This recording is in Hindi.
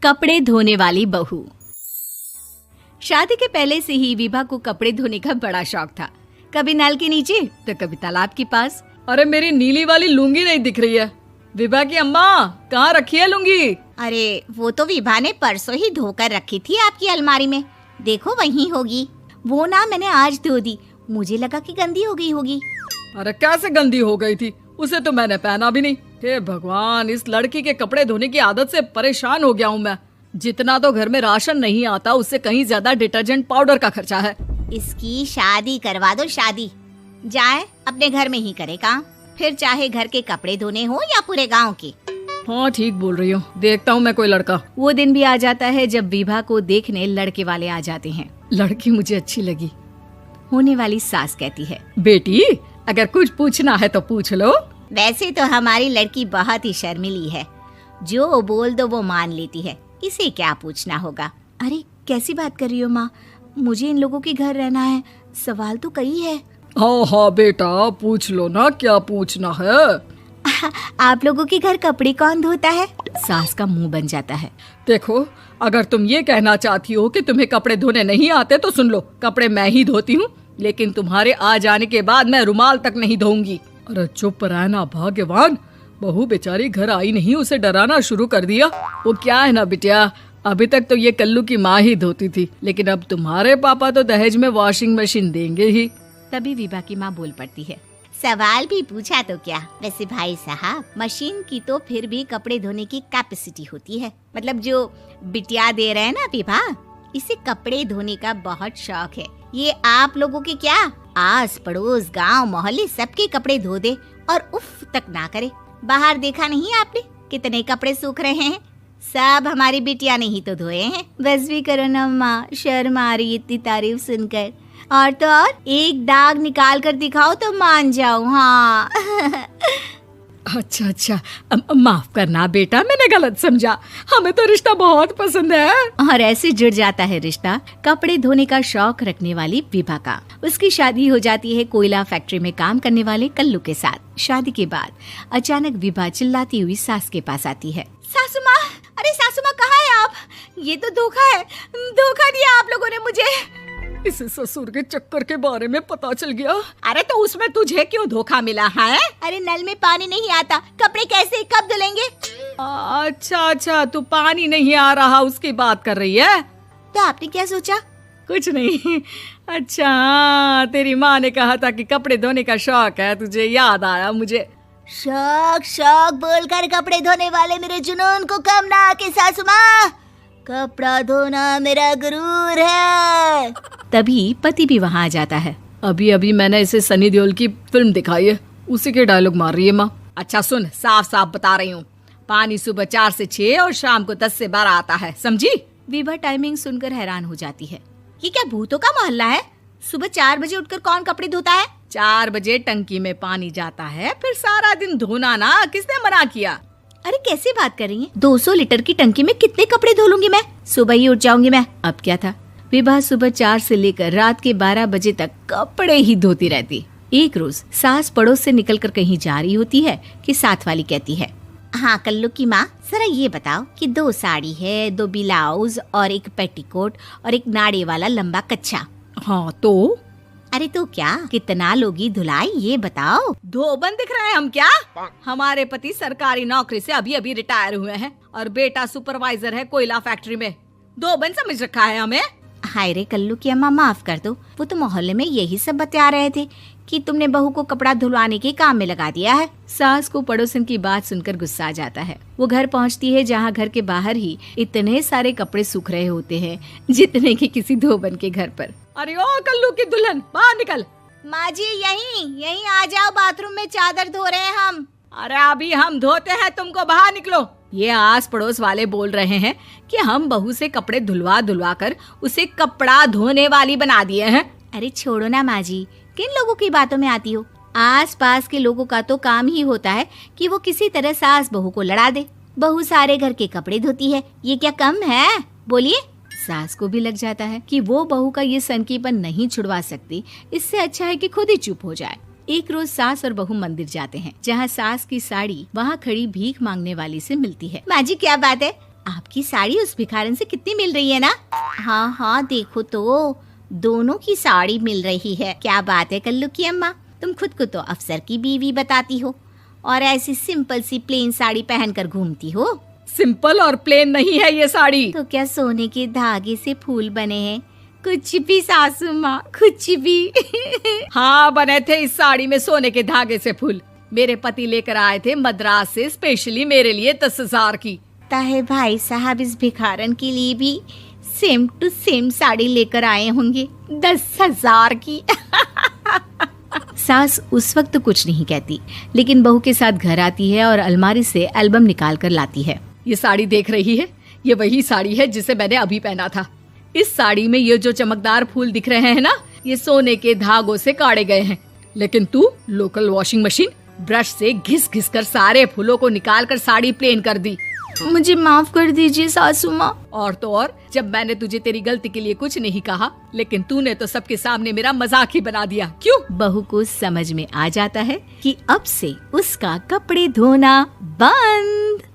कपड़े धोने वाली बहू। शादी के पहले से ही विभा को कपड़े धोने का बड़ा शौक था। कभी नल के नीचे तो कभी तालाब के पास। अरे मेरी नीली वाली लुंगी नहीं दिख रही है। विभा की अम्मा, कहाँ रखी है लुंगी? अरे वो तो विभा ने परसों ही धोकर रखी थी आपकी अलमारी में, देखो वहीं होगी। वो ना मैंने आज धो दी, मुझे लगा कि गंदी हो गई होगी। अरे कैसे गंदी हो गई थी? उसे तो मैंने पहना भी नहीं। हे भगवान, इस लड़की के कपड़े धोने की आदत से परेशान हो गया हूँ मैं। जितना तो घर में राशन नहीं आता, उससे कहीं ज्यादा डिटर्जेंट पाउडर का खर्चा है। इसकी शादी करवा दो, शादी जाए अपने घर में ही करे काम, फिर चाहे घर के कपड़े धोने हो या पूरे गांव के। हाँ ठीक बोल रही हूँ, देखता हूँ मैं कोई लड़का। वो दिन भी आ जाता है जब विभा को देखने लड़के वाले आ जाते हैं। लड़की मुझे अच्छी लगी। होने वाली सास कहती है, बेटी अगर कुछ पूछना है तो पूछ लो। वैसे तो हमारी लड़की बहुत ही शर्मीली है, जो बोल दो वो मान लेती है, इसे क्या पूछना होगा। अरे कैसी बात कर रही हो माँ, मुझे इन लोगों के घर रहना है, सवाल तो कई है। हाँ हाँ बेटा, पूछ लो ना, क्या पूछना है। आप लोगों के घर कपड़े कौन धोता है? सास का मुंह बन जाता है। देखो, अगर तुम ये कहना चाहती हो कि तुम्हें कपड़े धोने नहीं आते तो सुन लो, कपड़े मैं ही धोती हूँ, लेकिन तुम्हारे आ जाने के बाद मैं रुमाल तक नहीं धोऊंगी। अरे चुप रहना भाग्यवान, बहू बेचारी घर आई नहीं, उसे डराना शुरू कर दिया। वो क्या है ना बिटिया, अभी तक तो ये कल्लू की माँ ही धोती थी, लेकिन अब तुम्हारे पापा तो दहेज में वॉशिंग मशीन देंगे ही। तभी विभा की माँ बोल पड़ती है, सवाल भी पूछा तो क्या। वैसे भाई साहब, मशीन की तो फिर भी कपड़े धोने की कैपेसिटी होती है। मतलब जो बिटिया दे रहे हैं ना विभा, इसे कपड़े धोने का बहुत शौक है। ये आप लोगों के क्या, आस पड़ोस गांव मोहल्ले सबके कपड़े धो दे और उफ तक ना करे। बाहर देखा नहीं आपने कितने कपड़े सूख रहे हैं? सब हमारी बिटिया ने ही तो धोए हैं। बस भी करो ना माँ, शर्म आ रही इतनी तारीफ सुनकर। और तो और एक दाग निकाल कर दिखाओ तो मान जाओ। हाँ अच्छा, माफ करना बेटा, मैंने गलत समझा। हमें तो रिश्ता बहुत पसंद है। और ऐसे जुड़ जाता है रिश्ता कपड़े धोने का शौक रखने वाली विभा का। उसकी शादी हो जाती है कोयला फैक्ट्री में काम करने वाले कल्लू के साथ। शादी के बाद अचानक विभा चिल्लाती हुई सास के पास आती है। सासू माँ, अरे सासू माँ कहाँ है आप? ये तो धोखा है, धोखा दिया आप लोगों ने मुझे। इसे ससुर के चक्कर के बारे में पता चल गया। अरे तो उसमें तुझे क्यों धोखा मिला है? अरे नल में पानी नहीं आता, कपड़े कैसे कब धुलेंगे? अच्छा, तू पानी नहीं आ रहा उसकी बात कर रही है। तो आपने क्या सोचा? कुछ नहीं। अच्छा, तेरी माँ ने कहा था कि कपड़े धोने का शौक है तुझे, याद आया मुझे। शौक बोलकर कपड़े धोने वाले मेरे जुनून को कम ना आके सासू माँ, कपड़ा धोना मेरा गुरूर है। तभी पति भी वहाँ आ जाता है। अभी मैंने इसे सनी देओल की फिल्म दिखाई है, उसी के डायलॉग मार रही है माँ। अच्छा सुन, साफ साफ बता रही हूँ, पानी सुबह 4 से 6 और शाम को 10 से 12 आता है, समझी? विभा टाइमिंग सुनकर हैरान हो जाती है। ये क्या भूतों का मोहल्ला है? सुबह 4 बजे उठकर कौन कपड़े धोता है? 4 बजे टंकी में पानी जाता है, फिर सारा दिन धोना ना, किसने मना किया? अरे कैसी बात कर रही हैं? 200 लीटर की टंकी में कितने कपड़े धो लूंगी मैं? सुबह ही उठ जाऊंगी मैं। अब क्या था, विभा सुबह 4 से लेकर रात के 12 बजे तक कपड़े ही धोती रहती। एक रोज सास पड़ोस से निकलकर कहीं जा रही होती है कि साथ वाली कहती है, हाँ कल्लू की माँ, जरा ये बताओ कि 2 साड़ी है, 2 ब्लाउज और एक पेटीकोट और एक नाड़े वाला लंबा कच्छा। हाँ तो? अरे तो क्या, कितना लोगी धुलाई ये बताओ। धोबन दिख रहे हैं हम क्या? हमारे पति सरकारी नौकरी से अभी रिटायर हुए हैं और बेटा सुपरवाइजर है कोयला फैक्ट्री में। धोबन समझ रखा है हमें? हाय रे कल्लू की अम्मा, माफ कर दो, वो तो मोहल्ले में यही सब बता रहे थे कि तुमने बहू को कपड़ा धुलवाने के काम में लगा दिया है। सास को पड़ोसन की बात सुनकर गुस्सा आ जाता है। वो घर पहुंचती है जहां घर के बाहर ही इतने सारे कपड़े सूख रहे होते हैं जितने कि किसी धोबन के घर पर। अरे ओ कल्लू की दुल्हन, बाहर निकल। माँ जी यहीं आ जाओ, बाथरूम में चादर धो रहे हैं हम। अरे अभी हम धोते हैं, तुमको बाहर निकलो। ये आस पड़ोस वाले बोल रहे हैं कि हम बहू से कपड़े धुलवा कर उसे कपड़ा धोने वाली बना दिए हैं। अरे छोड़ो ना माँ जी, किन लोगों की बातों में आती हो? आस पास के लोगों का तो काम ही होता है कि वो किसी तरह सास बहू को लड़ा दे। बहू सारे घर के कपड़े धोती है, ये क्या कम है? बोलिए। सास को भी लग जाता है कि वो बहू का ये सनकीपन नहीं छुड़वा सकती, इससे अच्छा है कि खुद ही चुप हो जाए। एक रोज सास और बहू मंदिर जाते हैं, जहाँ सास की साड़ी वहाँ खड़ी भीख मांगने वाली से मिलती है। माँ जी क्या बात है, आपकी साड़ी उस भिखारन से कितनी मिल रही है ना? हाँ हाँ, देखो तो दोनों की साड़ी मिल रही है। क्या बात है कल्लू की अम्मा, तुम खुद को तो अफसर की बीवी बताती हो और ऐसी सिंपल सी प्लेन साड़ी पहनकर घूमती हो। सिंपल और प्लेन नहीं है ये साड़ी। तो क्या सोने के धागे से फूल बने हैं? कुछ भी सासू माँ, कुछ भी। हाँ, बने थे इस साड़ी में सोने के धागे से फूल। मेरे पति लेकर आए थे मद्रास से स्पेशली मेरे लिए 10,000 की। ताहे भाई साहब इस भिखारन के लिए भी सेम टू सेम साड़ी लेकर आए होंगे 10,000 की। सास उस वक्त कुछ नहीं कहती, लेकिन बहू के साथ घर आती है और अलमारी से एल्बम निकाल कर लाती है। ये साड़ी देख रही है, ये वही साड़ी है जिसे मैंने अभी पहना था। इस साड़ी में ये जो चमकदार फूल दिख रहे हैं ना, ये सोने के धागों से काढ़े गए हैं। लेकिन तू लोकल वॉशिंग मशीन ब्रश से घिस घिस कर सारे फूलों को निकाल कर साड़ी प्लेन कर दी। मुझे माफ कर दीजिए सासू माँ। और तो और, जब मैंने तुझे तेरी गलती के लिए कुछ नहीं कहा, लेकिन तूने तो सबके सामने मेरा मजाक ही बना दिया। क्यों? बहू को समझ में आ जाता है कि अब से उसका कपड़े धोना बंद।